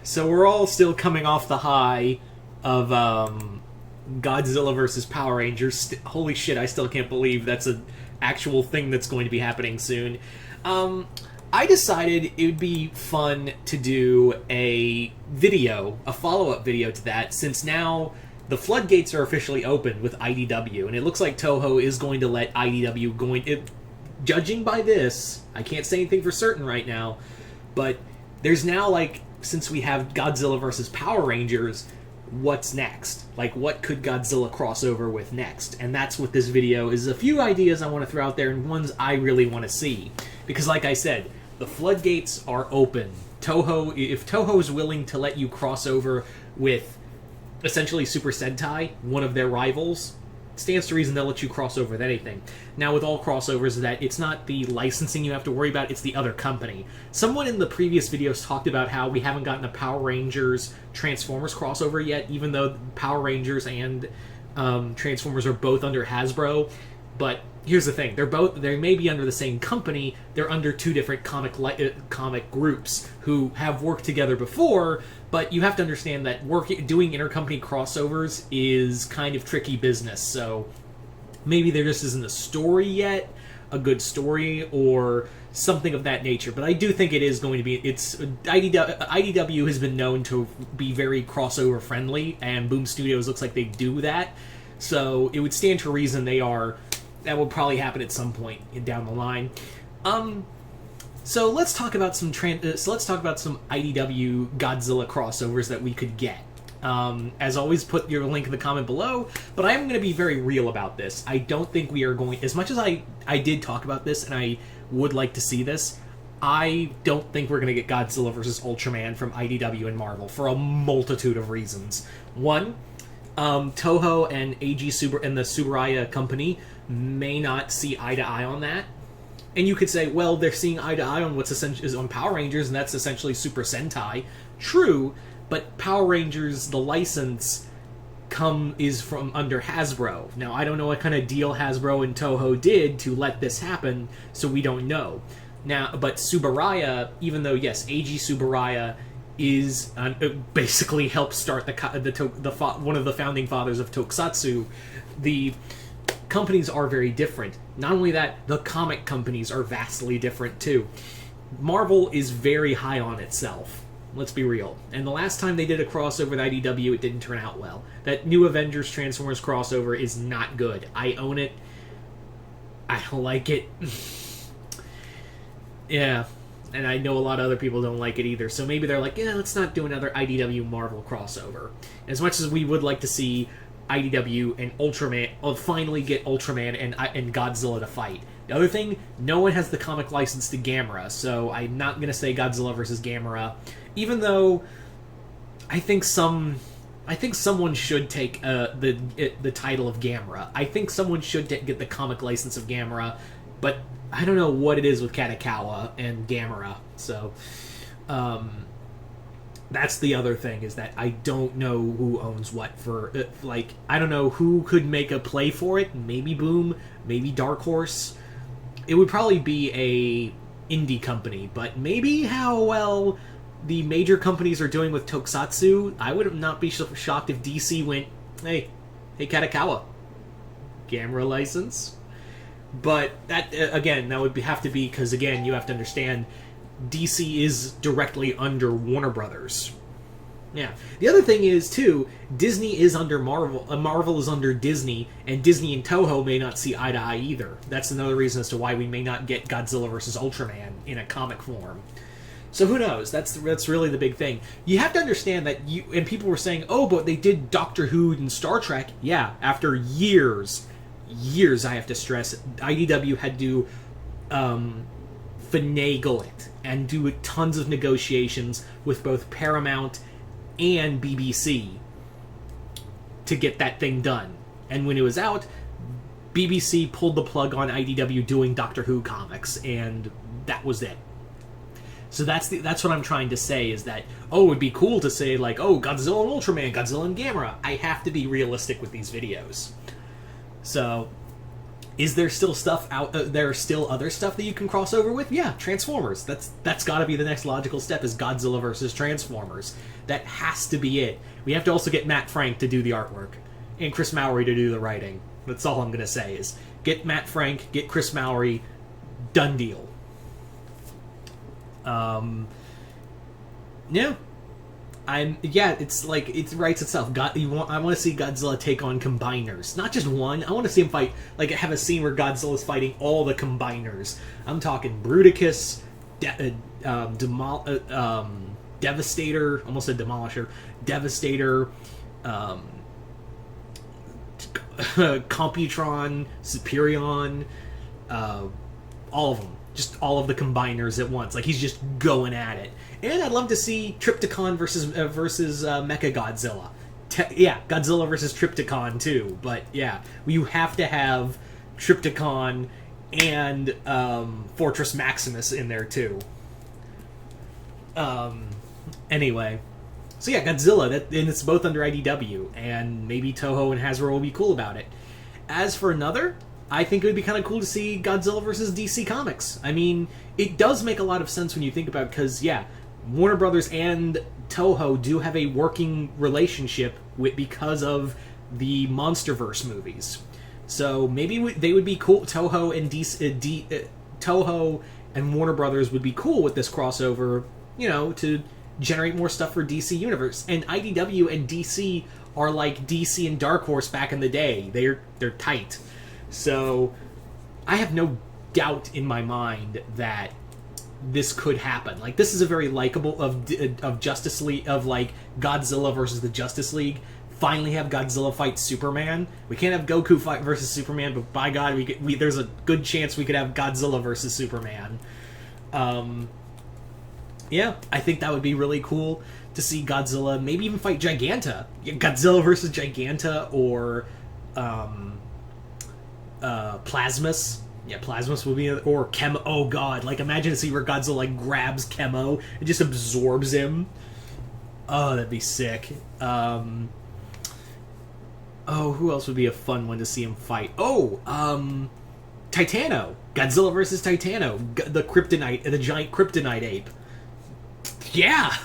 So we're all still coming off the high of Godzilla versus Power Rangers. Holy shit, I still can't believe that's an actual thing that's going to be happening soon. I decided it would be fun to do a video, a follow-up video to that, since now the floodgates are officially open with IDW, and it looks like Toho is going to let IDW judging by this, I can't say anything for certain right now, but there's now, like, since we have Godzilla versus Power Rangers, what's next? Like, what could Godzilla cross over with next? And that's what this video is. A few ideas I want to throw out there, and ones I really want to see. Because, like I said, the floodgates are open. Toho, if Toho is willing to let you cross over with essentially Super Sentai, one of their rivals, stands to reason they'll let you cross over with anything. Now, with all crossovers, that it's not the licensing you have to worry about, it's the other company. Someone in the previous videos talked about how we haven't gotten a Power Rangers Transformers crossover yet, even though Power Rangers and Transformers are both under Hasbro. But here's the thing: they may be under the same company. They're under two different comic groups who have worked together before. But you have to understand that doing intercompany crossovers is kind of tricky business. So maybe there just isn't a story yet, a good story, or something of that nature. But I do think it is going to be. IDW has been known to be very crossover friendly, and Boom Studios looks like they do that. So it would stand to reason they are. That will probably happen at some point down the line. So let's talk about some IDW Godzilla crossovers that we could get. As always, put your link in the comment below. But I am going to be very real about this. I don't think we are going. As much as I did talk about this, and I would like to see this, I don't think we're going to get Godzilla versus Ultraman from IDW and Marvel for a multitude of reasons. One, Toho and and the Tsuburaya company may not see eye to eye on that. And you could say, well, they're seeing eye to eye on what's essentially is on Power Rangers, and that's essentially Super Sentai. True, but Power Rangers, the license, is from under Hasbro. Now, I don't know what kind of deal Hasbro and Toho did to let this happen, so we don't know. Now, but Tsuburaya, even though yes, AG Tsuburaya is basically helped start one of the founding fathers of Tokusatsu, the companies are very different. Not only that, the comic companies are vastly different too. Marvel is very high on itself. Let's be real. And the last time they did a crossover with IDW, it didn't turn out well. That new Avengers Transformers crossover is not good. I own it. I don't like it. Yeah. And I know a lot of other people don't like it either. So maybe they're like, yeah, let's not do another IDW Marvel crossover. As much as we would like to see IDW and Ultraman finally get Ultraman and Godzilla to fight. The other thing, no one has the comic license to Gamera, so I'm not going to say Godzilla versus Gamera, even though I think someone should take the title of Gamera. I think someone should get the comic license of Gamera, but I don't know what it is with Katakawa and Gamera, so that's the other thing, is that I don't know who owns what for, I don't know who could make a play for it. Maybe Boom, maybe Dark Horse. It would probably be a indie company, but maybe how well the major companies are doing with Tokusatsu, I would not be shocked if DC went, hey Katakawa, Gamera license. But that, again, that would have to be, because again, you have to understand, DC is directly under Warner Brothers. Yeah. The other thing is, too, Disney is under Marvel. Marvel is under Disney, and Disney and Toho may not see eye to eye either. That's another reason as to why we may not get Godzilla versus Ultraman in a comic form. So who knows? That's really the big thing. You have to understand that and people were saying, oh, but they did Doctor Who and Star Trek. Yeah, after years, I have to stress, IDW had to finagle it and do tons of negotiations with both Paramount and BBC to get that thing done. And when it was out, BBC pulled the plug on IDW doing Doctor Who comics, and that was it. So that's what I'm trying to say, is that, oh, it would be cool to say, like, oh, Godzilla and Ultraman, Godzilla and Gamera. I have to be realistic with these videos. So Is there still stuff out? There are still other stuff that you can cross over with. Yeah, Transformers. That's got to be the next logical step. Is Godzilla versus Transformers? That has to be it. We have to also get Matt Frank to do the artwork and Chris Mowry to do the writing. That's all I'm gonna say is get Matt Frank, get Chris Mowry, done deal. Yeah. It's like it writes itself. I want to see Godzilla take on combiners, not just one. I want to see him fight, like have a scene where Godzilla's fighting all the combiners. I'm talking Bruticus, Devastator, almost said Demolisher, Devastator, Computron, Superion, all of them. Just all of the combiners at once. Like, he's just going at it. And I'd love to see Trypticon versus Mechagodzilla. Godzilla versus Trypticon, too. But, yeah, you have to have Trypticon and Fortress Maximus in there, too. Anyway. So, yeah, Godzilla, and it's both under IDW, and maybe Toho and Hasbro will be cool about it. As for another, I think it would be kind of cool to see Godzilla versus DC Comics. I mean, it does make a lot of sense when you think about it, because, yeah, Warner Brothers and Toho do have a working relationship because of the MonsterVerse movies. So maybe they would be cool. Toho and Warner Brothers would be cool with this crossover, to generate more stuff for DC Universe. And IDW and DC are like DC and Dark Horse back in the day. They're tight. So I have no doubt in my mind that this could happen. Like, this is a very likable of Justice League, of like Godzilla versus the Justice League. Finally have Godzilla fight Superman. We can't have Goku fight versus Superman, but by God, there's a good chance we could have Godzilla versus Superman. Yeah, I think that would be really cool to see Godzilla maybe even fight Giganta. Godzilla versus Giganta, or Plasmus. Yeah, Plasmus would be, or Chemo. Oh God, like imagine a scene where Godzilla like grabs Chemo and just absorbs him. Oh, that'd be sick. Who else would be a fun one to see him fight? Titano. Godzilla versus Titano. The Kryptonite, the giant Kryptonite ape. Yeah.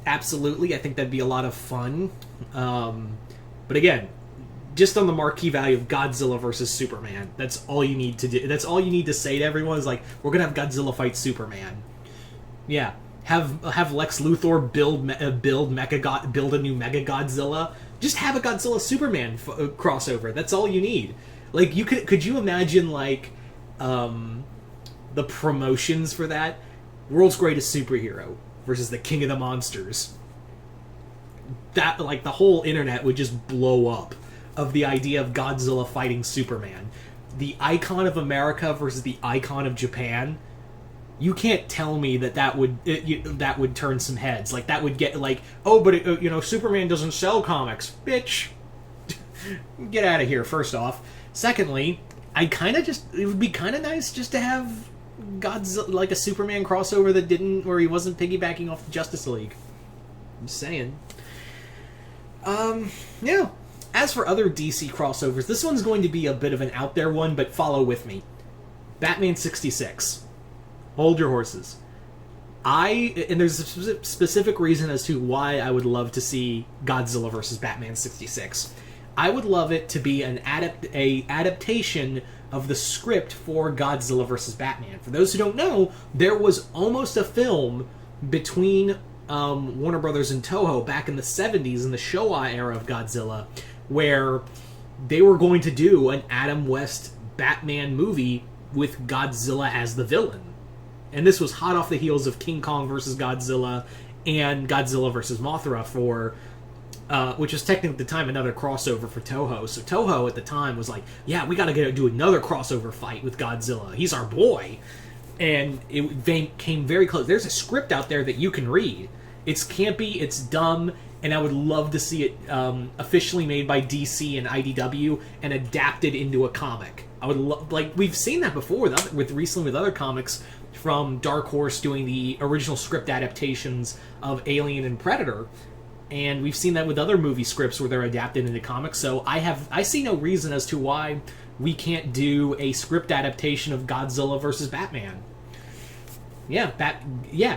Absolutely, I think that'd be a lot of fun. But again, just on the marquee value of Godzilla versus Superman, that's all you need to do. That's all you need to say to everyone is like, we're gonna have Godzilla fight Superman. Yeah, have Lex Luthor build a new Mega Godzilla. Just have a Godzilla Superman crossover. That's all you need. Like, could you imagine like the promotions for that? World's Greatest Superhero versus the King of the Monsters. That, like, the whole internet would just blow up of the idea of Godzilla fighting Superman. The icon of America versus the icon of Japan. You can't tell me that would turn some heads. Like, that would get like, Superman doesn't sell comics, bitch. Get out of here. First off, secondly, it would be kind of nice just to have Godzilla, like a Superman crossover where he wasn't piggybacking off the Justice League. I'm just saying. Yeah. As for other DC crossovers, this one's going to be a bit of an out there one, but follow with me. Batman 66. Hold your horses. And there's a specific reason as to why I would love to see Godzilla versus Batman 66. I would love it to be an adaptation of the script for Godzilla vs. Batman. For those who don't know, there was almost a film between Warner Brothers and Toho back in the 70s, in the Showa era of Godzilla, where they were going to do an Adam West Batman movie with Godzilla as the villain. And this was hot off the heels of King Kong vs. Godzilla and Godzilla vs. Mothra which was technically at the time another crossover for Toho. So Toho at the time was like, yeah, we gotta do another crossover fight with Godzilla. He's our boy. And it came very close. There's a script out there that you can read. It's campy, it's dumb, and I would love to see it officially made by DC and IDW and adapted into a comic. I would we've seen that before recently with other comics, from Dark Horse doing the original script adaptations of Alien and Predator. and we've seen that with other movie scripts where they're adapted into comics. So I see no reason as to why we can't do a script adaptation of Godzilla versus Batman. Yeah,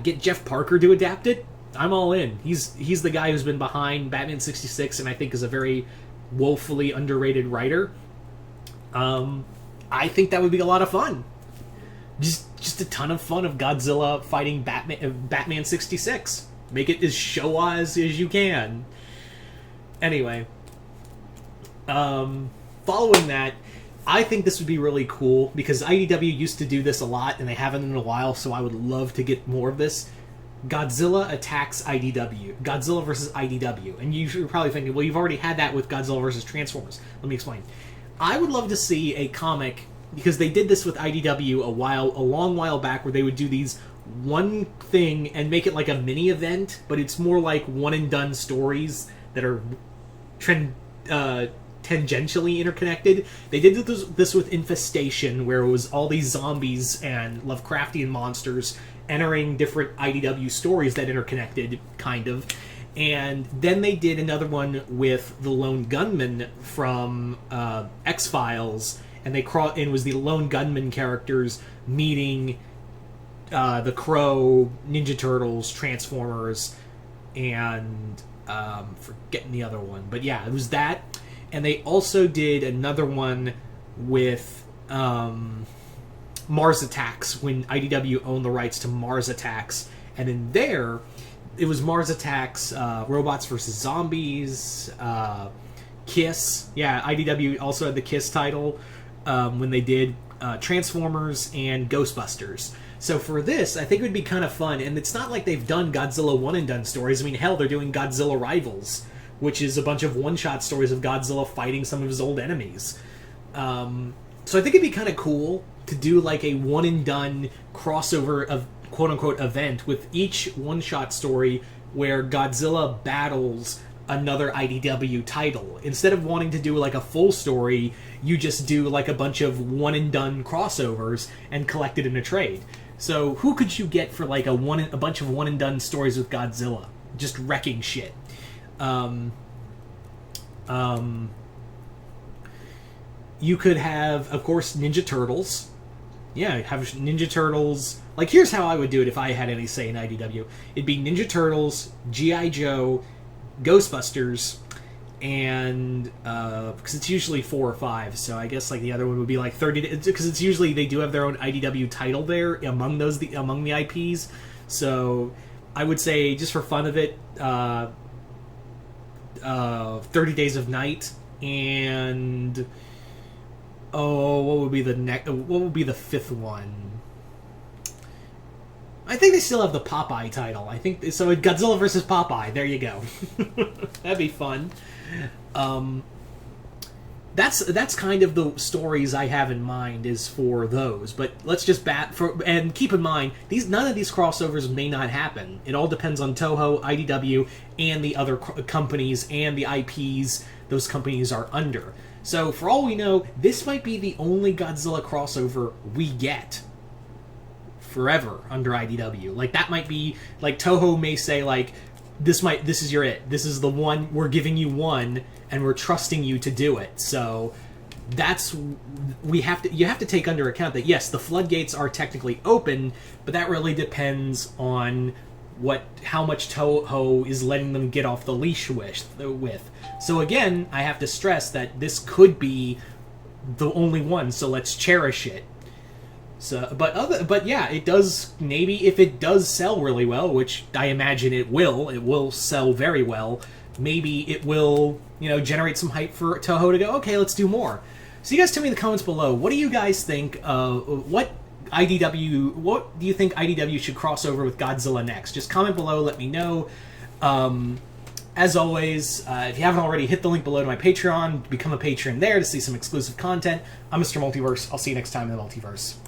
get Jeff Parker to adapt it. I'm all in. He's the guy who's been behind Batman 66, and I think is a very woefully underrated writer. I think that would be a lot of fun. Just a ton of fun of Godzilla fighting Batman 66. Make it as show-wise as you can. Anyway, following that, I think this would be really cool because IDW used to do this a lot and they haven't in a while, so I would love to get more of this. Godzilla attacks IDW. Godzilla versus IDW. And you're probably thinking, well, you've already had that with Godzilla versus Transformers. Let me explain. I would love to see a comic, because they did this with IDW a long while back, where they would do these one thing and make it like a mini event, but it's more like one and done stories that are tangentially interconnected. They did this with Infestation, where it was all these zombies and Lovecraftian monsters entering different IDW stories that interconnected, kind of. And then they did another one with the Lone Gunman from X-Files, and it was the Lone Gunman characters meeting the Crow, Ninja Turtles, Transformers, and forgetting the other one. But yeah, it was that. And they also did another one with Mars Attacks, when IDW owned the rights to Mars Attacks. And in there, it was Mars Attacks, Robots vs. Zombies, Kiss. Yeah, IDW also had the Kiss title when they did Transformers and Ghostbusters. So for this, I think it would be kind of fun. And it's not like they've done Godzilla one-and-done stories. I mean, hell, they're doing Godzilla Rivals, which is a bunch of one-shot stories of Godzilla fighting some of his old enemies. So I think it'd be kind of cool to do like a one-and-done crossover of quote-unquote event with each one-shot story where Godzilla battles another IDW title. Instead of wanting to do like a full story, you just do like a bunch of one-and-done crossovers and collect it in a trade. So who could you get for like a bunch of one-and-done stories with Godzilla? Just wrecking shit. You could have, of course, Ninja Turtles. Yeah, have Ninja Turtles. Like, here's how I would do it if I had any say in IDW. It'd be Ninja Turtles, G.I. Joe, Ghostbusters, and because it's usually 4 or 5, so I guess like the other one would be like 30. Because it's usually they do have their own IDW title there among the IPs. So I would say, just for fun of it, 30 Days of Night, and what would be the fifth one? I think they still have the Popeye title. I think so. Godzilla versus Popeye. There you go. That'd be fun. That's kind of the stories I have in mind is for those. But let's just and keep in mind none of these crossovers may not happen. It all depends on Toho, IDW, and the other companies and the IPs those companies are under. So for all we know, this might be the only Godzilla crossover we get forever under IDW. Like, that might be like Toho may say like this is this is the one, we're giving you one and we're trusting you to do it. So you have to take under account that yes, the floodgates are technically open, but that really depends on how much Toho is letting them get off the leash with. So again, I have to stress that this could be the only one, so let's cherish it. So, but yeah, it does. Maybe if it does sell really well, which I imagine it will sell very well. Maybe it will, generate some hype for Toho to go, okay, let's do more. So you guys tell me in the comments below, what do you guys think? What do you think IDW should cross over with Godzilla next? Just comment below, let me know. As always, if you haven't already, hit the link below to my Patreon. Become a patron there to see some exclusive content. I'm Mr. Multiverse. I'll see you next time in the Multiverse.